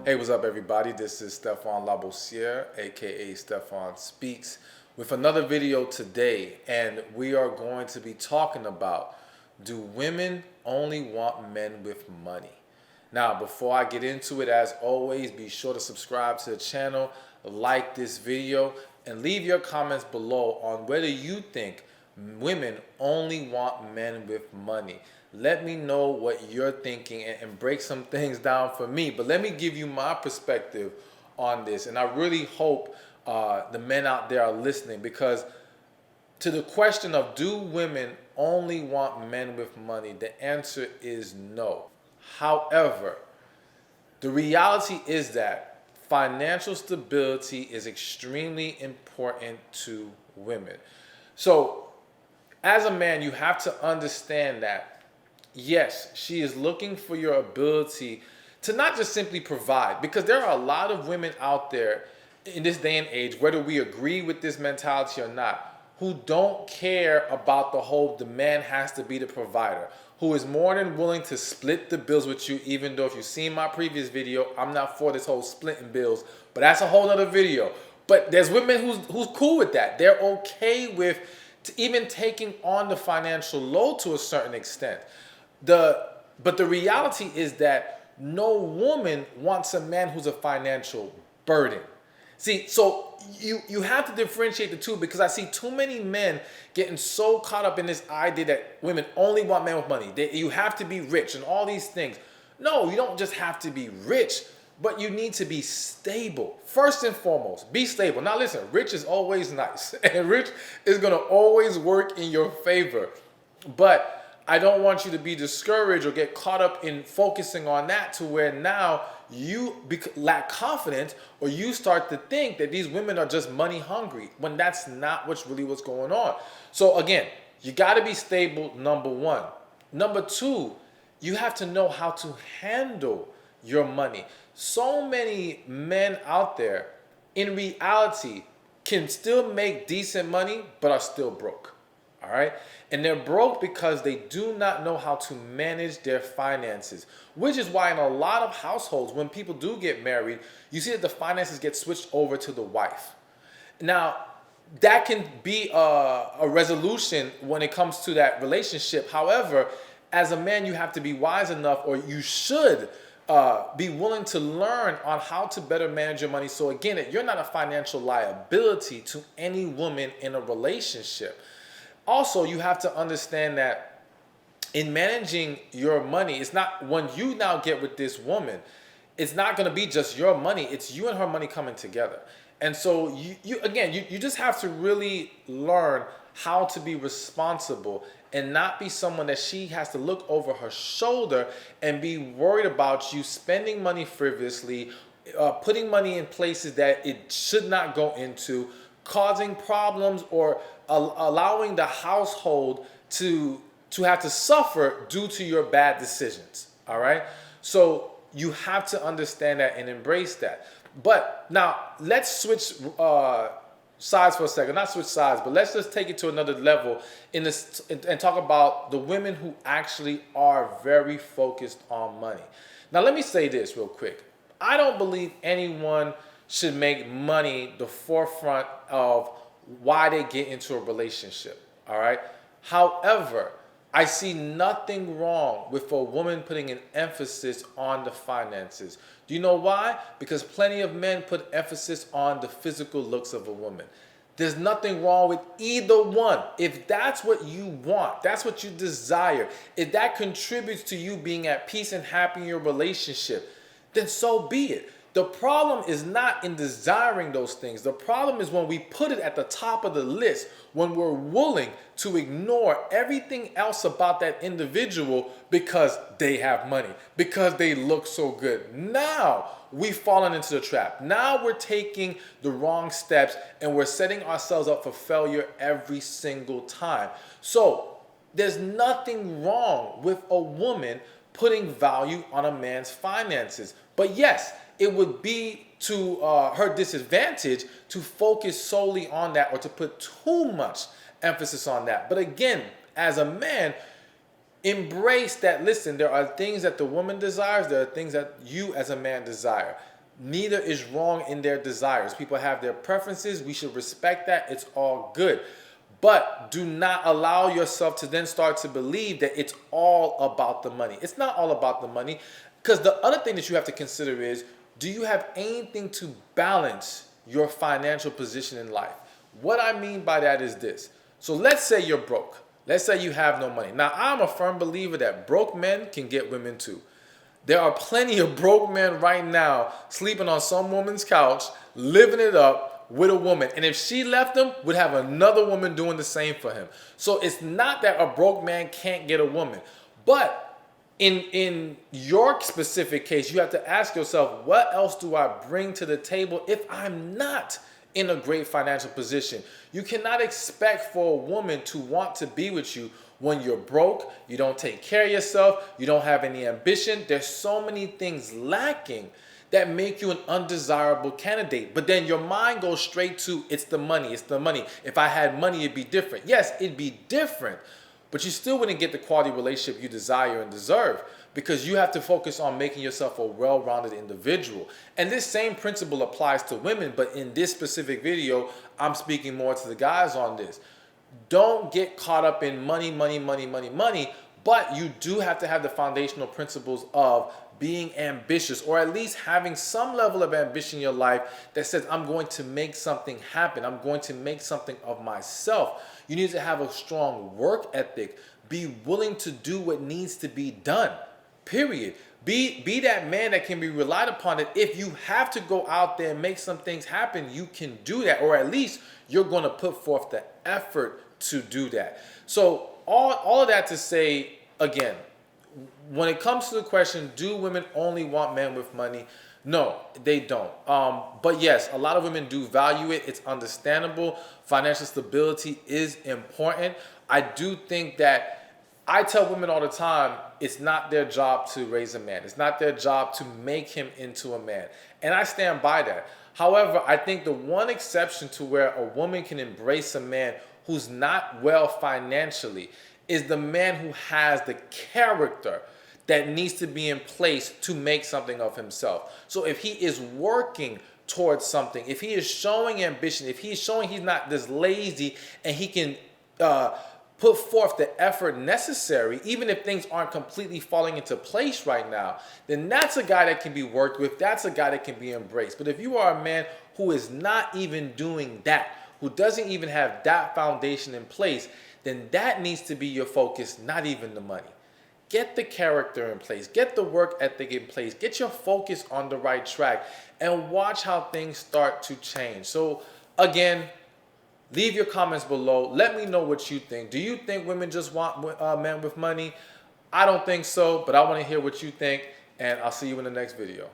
Hey, what's up, everybody? This is Stephan aka Stephan Speaks, with another video today, and we are going to be talking about, do women only want men with money? Now, before I get into it, as always, be sure to subscribe to the channel, like this video, and leave your comments below on whether you think women only want men with money. Let me know what you're thinking and break some things down for me. But let me give you my perspective on this. And I really hope the men out there are listening, because to the question of, do women only want men with money, the answer is no. However, the reality is that financial stability is extremely important to women. So as a man, you have to understand that, yes, she is looking for your ability to not just simply provide, because there are a lot of women out there in this day and age, whether we agree with this mentality or not, who don't care about the man has to be the provider, who is more than willing to split the bills with you, even though if you've seen my previous video, I'm not for this whole splitting bills, but that's a whole other video. But there's women who's cool with that. They're okay with even taking on the financial load to a certain extent. But the reality is that no woman wants a man who's a financial burden. See, so you have to differentiate the two, because I see too many men getting so caught up in this idea that women only want men with money. You have to be rich and all these things. No, you don't just have to be rich, but you need to be stable. First and foremost, be stable. Now listen, rich is always nice, and rich is going to always work in your favor. But I don't want you to be discouraged or get caught up in focusing on that to where now you lack confidence, or you start to think that these women are just money hungry, when that's not what's going on. So again, you got to be stable, number one. Number two, you have to know how to handle your money. So many men out there in reality can still make decent money but are still broke. All right. And they're broke because they do not know how to manage their finances, which is why in a lot of households, when people do get married, you see that the finances get switched over to the wife. Now, that can be a resolution when it comes to that relationship. However, as a man, you have to be wise enough, or you should be willing to learn on how to better manage your money. So again, you're not a financial liability to any woman in a relationship. Also, you have to understand that in managing your money, it's not, when you now get with this woman, it's not going to be just your money. It's you and her money coming together. And so you just have to really learn how to be responsible and not be someone that she has to look over her shoulder and be worried about you spending money frivolously, putting money in places that it should not go into, causing problems, or allowing the household to have to suffer due to your bad decisions. All right. So you have to understand that and embrace that. But now let's switch sides for a second. Not switch sides, but let's just take it to another level in this and talk about the women who actually are very focused on money. Now, let me say this real quick. I don't believe anyone should make money the forefront of why they get into a relationship. All right. However, I see nothing wrong with a woman putting an emphasis on the finances. Do you know why? Because plenty of men put emphasis on the physical looks of a woman. There's nothing wrong with either one. If that's what you want, that's what you desire, if that contributes to you being at peace and happy in your relationship, then so be it. The problem is not in desiring those things. The problem is when we put it at the top of the list, when we're willing to ignore everything else about that individual because they have money, because they look so good. Now we've fallen into the trap. Now we're taking the wrong steps and we're setting ourselves up for failure every single time. So there's nothing wrong with a woman putting value on a man's finances. But yes, it would be to her disadvantage to focus solely on that, or to put too much emphasis on that. But again, as a man, embrace that. Listen, there are things that the woman desires. There are things that you as a man desire. Neither is wrong in their desires. People have their preferences. We should respect that. It's all good. But do not allow yourself to then start to believe that it's all about the money. It's not all about the money, because the other thing that you have to consider is, do you have anything to balance your financial position in life? What I mean by that is this. So let's say you're broke. Let's say you have no money. Now, I'm a firm believer that broke men can get women too. There are plenty of broke men right now sleeping on some woman's couch, living it up with a woman. And if she left him, would have another woman doing the same for him. So it's not that a broke man can't get a woman. But in your specific case, you have to ask yourself, what else do I bring to the table if I'm not in a great financial position? You cannot expect for a woman to want to be with you when you're broke, you don't take care of yourself, you don't have any ambition. There's so many things lacking that make you an undesirable candidate. But then your mind goes straight to, it's the money, it's the money. If I had money, it'd be different. Yes, it'd be different, but you still wouldn't get the quality relationship you desire and deserve, because you have to focus on making yourself a well-rounded individual. And this same principle applies to women, but in this specific video, I'm speaking more to the guys on this. Don't get caught up in money, money, money, money, money, but you do have to have the foundational principles of being ambitious, or at least having some level of ambition in your life that says, I'm going to make something happen. I'm going to make something of myself. You need to have a strong work ethic. Be willing to do what needs to be done, period. Be that man that can be relied upon, that if you have to go out there and make some things happen, you can do that, or at least you're going to put forth the effort to do that. So all of that to say, again, when it comes to the question, do women only want men with money? No, they don't. But yes, a lot of women do value it. It's understandable. Financial stability is important. I do think that, I tell women all the time, it's not their job to raise a man. It's not their job to make him into a man. And I stand by that. However, I think the one exception to where a woman can embrace a man who's not well financially is the man who has the character that needs to be in place to make something of himself. So if he is working towards something, if he is showing ambition, if he's showing he's not this lazy and he can put forth the effort necessary, even if things aren't completely falling into place right now, then that's a guy that can be worked with. That's a guy that can be embraced. But if you are a man who is not even doing that, who doesn't even have that foundation in place, then that needs to be your focus, not even the money. Get the character in place. Get the work ethic in place. Get your focus on the right track and watch how things start to change. So again, leave your comments below. Let me know what you think. Do you think women just want men with money? I don't think so, but I want to hear what you think, and I'll see you in the next video.